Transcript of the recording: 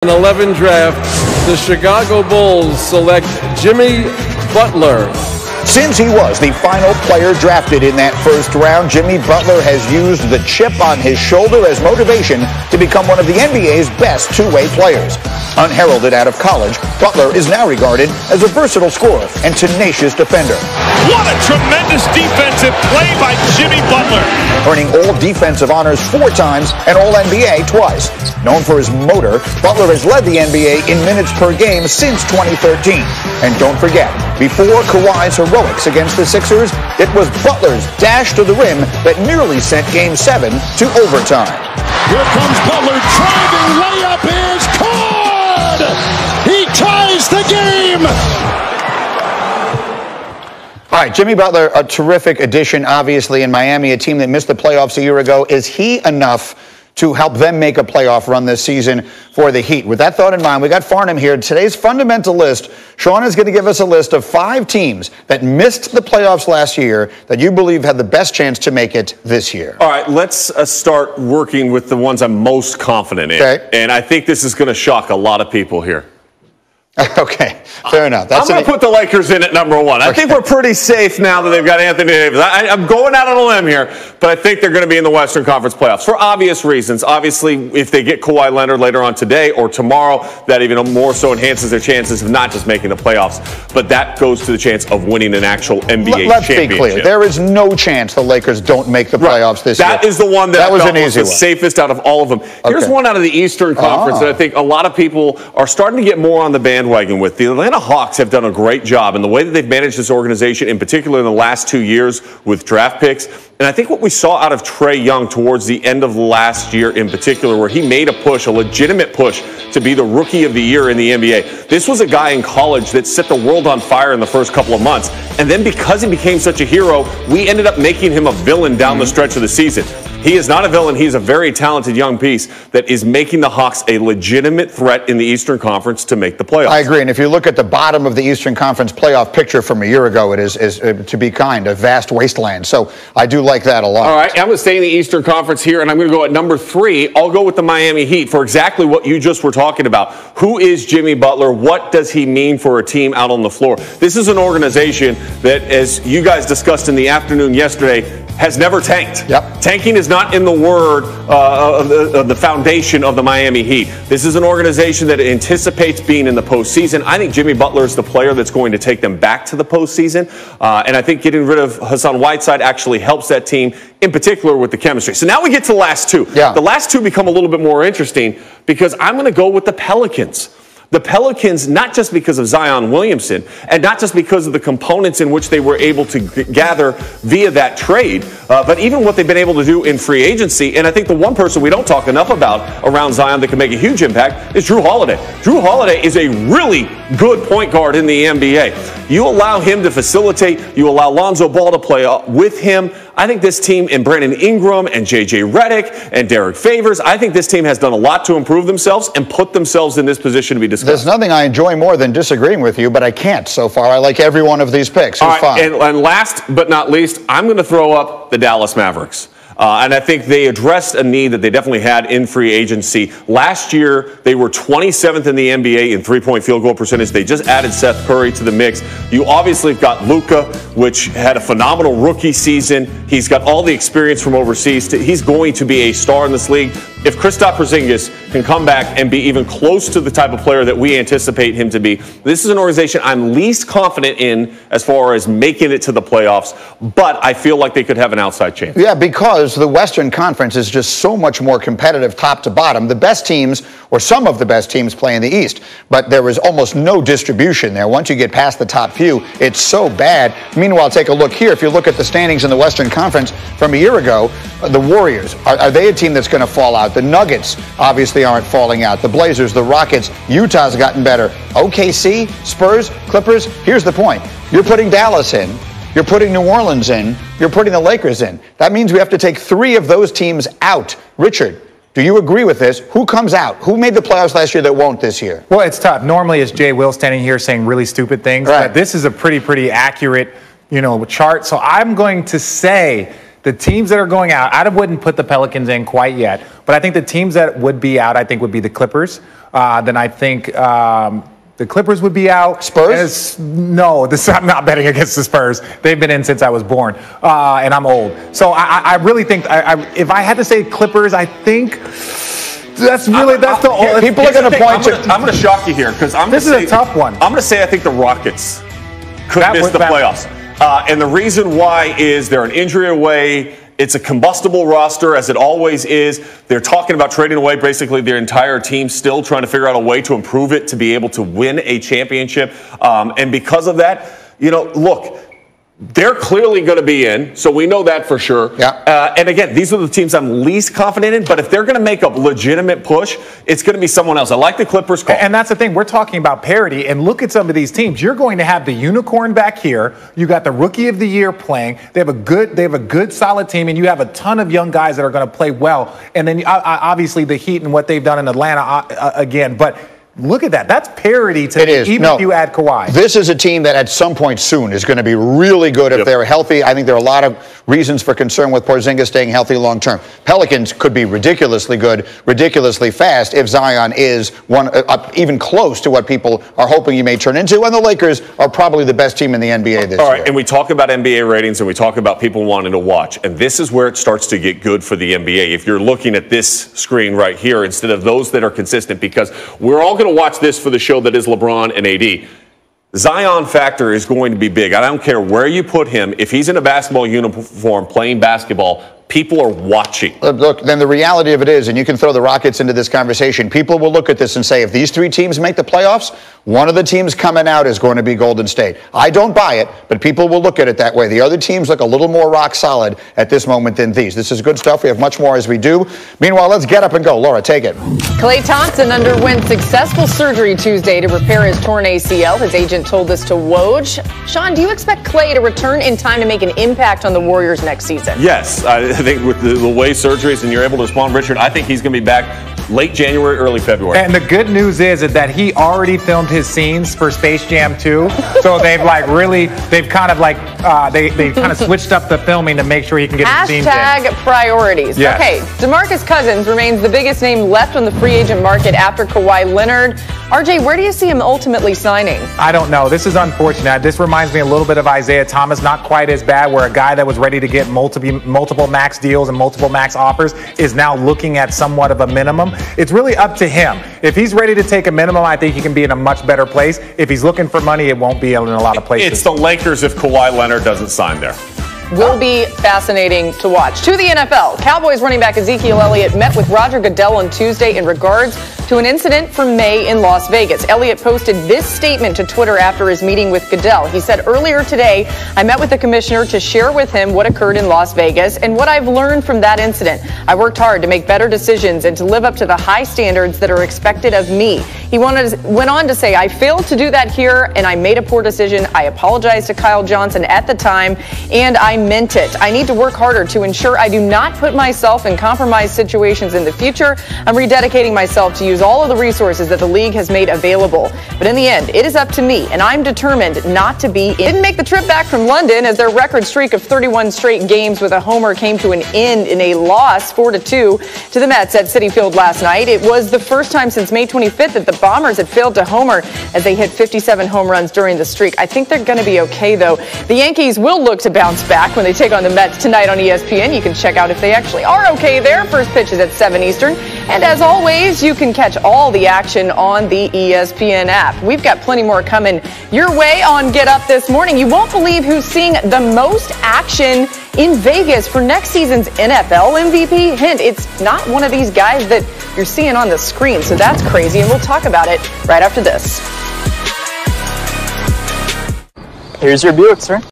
2011 draft, the Chicago Bulls select Jimmy Butler. Since he was the final player drafted in that first round, Jimmy Butler has used the chip on his shoulder as motivation to become one of the NBA's best two-way players. Unheralded out of college, Butler is now regarded as a versatile scorer and tenacious defender. What a tremendous defensive play by Jimmy Butler. Earning all defensive honors 4 times and All-NBA twice. Known for his motor, Butler has led the NBA in minutes per game since 2013. And don't forget, before Kawhi's heroics against the Sixers, it was Butler's dash to the rim that nearly sent Game 7 to overtime. Here comes Butler driving, layup is good! He ties the game! All right, Jimmy Butler, a terrific addition, obviously, in Miami, a team that missed the playoffs a year ago. Is he enough to help them make a playoff run this season for the Heat? With that thought in mind, we got Farnham here. Today's fundamental list, Sean is going to give us a list of 5 teams that missed the playoffs last year that you believe had the best chance to make it this year. All right, let's start working with the ones I'm most confident in. Okay. And I think this is going to shock a lot of people here. Okay, fair enough. I'm going to put the Lakers in at number 1. I think we're pretty safe now that they've got Anthony Davis. I'm going out on a limb here, but I think they're going to be in the Western Conference playoffs for obvious reasons. Obviously, if they get Kawhi Leonard later on today or tomorrow, that even more so enhances their chances of not just making the playoffs, but that goes to the chance of winning an actual NBA Let's championship. be clear. There is no chance the Lakers don't make the playoffs this year. That is the one that was I an felt easy was the one. safest out of all of them. Here's one out of the Eastern Conference that I think a lot of people are starting to get more on the bandwagon with. The Atlanta Hawks have done a great job in the way that they've managed this organization, in particular in the last 2 years with draft picks. And I think what we saw out of Trae Young towards the end of last year in particular, where he made a push, a legitimate push to be the rookie of the year in the NBA. This was a guy in college that set the world on fire in the first couple of months. And then because he became such a hero, we ended up making him a villain down the stretch of the season. He is not a villain. He's a very talented young piece that is making the Hawks a legitimate threat in the Eastern Conference to make the playoffs. I agree. And if you look at the bottom of the Eastern Conference playoff picture from a year ago, it is to be kind, a vast wasteland. So I do like that a lot. All right, I'm going to stay in the Eastern Conference here, and I'm going to go at number 3. I'll go with the Miami Heat for exactly what you just were talking about. Who is Jimmy Butler? What does he mean for a team out on the floor? This is an organization that, as you guys discussed in the afternoon yesterday, has never tanked. Yep. Tanking is not in the word of the foundation of the Miami Heat. This is an organization that anticipates being in the postseason. I think Jimmy Butler is the player that's going to take them back to the postseason. And I think getting rid of Hassan Whiteside actually helps that team, in particular with the chemistry. So now we get to the last 2. Yeah. The last 2 become a little bit more interesting because I'm going to go with the Pelicans. The Pelicans, not just because of Zion Williamson, and not just because of the components in which they were able to gather via that trade, but even what they've been able to do in free agency. And I think the one person we don't talk enough about around Zion that can make a huge impact is Jrue Holiday. Jrue Holiday is a really good point guard in the NBA. You allow him to facilitate, you allow Lonzo Ball to play with him. I think this team, and Brandon Ingram and J.J. Redick and Derek Favors, I think this team has done a lot to improve themselves and put themselves in this position to be discussed. There's nothing I enjoy more than disagreeing with you, but I can't so far. I like every one of these picks. All right, and last but not least, I'm going to throw up the Dallas Mavericks. And I think they addressed a need that they definitely had in free agency. Last year, they were 27th in the NBA in three-point field goal percentage. They just added Seth Curry to the mix. You obviously have got Luka, which had a phenomenal rookie season. He's got all the experience from overseas. He's going to be a star in this league. If Kristaps Porzingis can come back and be even close to the type of player that we anticipate him to be, this is an organization I'm least confident in as far as making it to the playoffs, but I feel like they could have an outside chance. Yeah, because the Western Conference is just so much more competitive top to bottom. The best teams, or some of the best teams, play in the East, but there is almost no distribution there. Once you get past the top few, it's so bad. Meanwhile, take a look here. If you look at the standings in the Western Conference from a year ago, the Warriors, are they a team that's going to fall out? The Nuggets obviously aren't falling out. The Blazers, the Rockets, Utah's gotten better. OKC, Spurs, Clippers. Here's the point. You're putting Dallas in. You're putting New Orleans in. You're putting the Lakers in. That means we have to take 3 of those teams out. Richard, do you agree with this? Who comes out? Who made the playoffs last year that won't this year? Well, it's tough. Normally, it's Jay Will standing here saying really stupid things. Right. But this is a pretty accurate, chart. So I'm going to say The teams that are going out, I wouldn't put the Pelicans in quite yet, but I think the teams that would be out, I think would be the Clippers. Then I think the Clippers would be out. Spurs? No, I'm not betting against the Spurs. They've been in since I was born, and I'm old. So I really think if I had to say Clippers, I think that's the people are going to point to. I'm going to shock you here because this is a tough one. I'm going to say I think the Rockets could miss the playoffs. And the reason why is they're an injury away. It's a combustible roster, as it always is. They're talking about trading away basically their entire team, still trying to figure out a way to improve it to be able to win a championship. And because of that, look, they're clearly going to be in, so we know that for sure. Yeah. And again, these are the teams I'm least confident in, but if they're going to make a legitimate push, it's going to be someone else. I like the Clippers call. And that's the thing. We're talking about parity, and look at some of these teams. You're going to have the unicorn back here. You got the rookie of the year playing. They have a good, solid team, and you have a ton of young guys that are going to play well. And then obviously the Heat and what they've done in Atlanta again, but. Look at that. That's parity to me, even if you add Kawhi. This is a team that at some point soon is going to be really good if they're healthy. I think there are a lot of reasons for concern with Porzingis staying healthy long term. Pelicans could be ridiculously good, ridiculously fast if Zion is even close to what people are hoping he may turn into. And the Lakers are probably the best team in the NBA this year. All right, and we talk about NBA ratings and we talk about people wanting to watch. And this is where it starts to get good for the NBA. If you're looking at this screen right here instead of those that are consistent, because we're all going to watch this for the show that is LeBron and AD. Zion factor is going to be big. I don't care where you put him. If he's in a basketball uniform playing basketball, people are watching. Look, then the reality of it is, and you can throw the Rockets into this conversation, people will look at this and say, if these three teams make the playoffs, one of the teams coming out is going to be Golden State. I don't buy it, but people will look at it that way. The other teams look a little more rock solid at this moment than these. This is good stuff. We have much more as we do. Meanwhile, let's get up and go. Laura, take it. Klay Thompson underwent successful surgery Tuesday to repair his torn ACL. His agent told this to Woj. Sean, do you expect Klay to return in time to make an impact on the Warriors next season? Yes, I think with the way surgeries and you're able to respond, Richard, I think he's going to be back late January, early February. And the good news is that he already filmed his scenes for Space Jam 2. So they've kind of switched up the filming to make sure he can get his scenes in. Hashtag priorities. Yes. Okay, DeMarcus Cousins remains the biggest name left on the free agent market after Kawhi Leonard. RJ, where do you see him ultimately signing? I don't know. This is unfortunate. This reminds me a little bit of Isaiah Thomas, not quite as bad, where a guy that was ready to get multiple max deals and multiple max offers is now looking at somewhat of a minimum. It's really up to him. If he's ready to take a minimum, I think he can be in a much better place. If he's looking for money, it won't be in a lot of places. It's the Lakers if Kawhi Leonard doesn't sign there. Will be fascinating to watch. To the NFL, Cowboys running back Ezekiel Elliott met with Roger Goodell on Tuesday in regards to an incident from May in Las Vegas. Elliott posted this statement to Twitter after his meeting with Goodell. He said, earlier today, I met with the commissioner to share with him what occurred in Las Vegas and what I've learned from that incident. I worked hard to make better decisions and to live up to the high standards that are expected of me. He went on to say, I failed to do that here and I made a poor decision. I apologized to Kyle Johnson at the time and I meant it. I need to work harder to ensure I do not put myself in compromised situations in the future. I'm rededicating myself to use all of the resources that the league has made available. But in the end, it is up to me, and I'm determined not to be. Didn't make the trip back from London as their record streak of 31 straight games with a homer came to an end in a loss 4-2 to the Mets at Citi Field last night. It was the first time since May 25th that the Bombers had failed to homer as they hit 57 home runs during the streak. I think they're going to be okay, though. The Yankees will look to bounce back when they take on the Mets tonight on ESPN. You can check out if they actually are okay there. First pitch is at 7 Eastern. And as always, you can catch all the action on the ESPN app. We've got plenty more coming your way on Get Up this morning. You won't believe who's seeing the most action in Vegas for next season's NFL MVP. Hint, it's not one of these guys that you're seeing on the screen. So that's crazy. And we'll talk about it right after this. Here's your Buick, sir.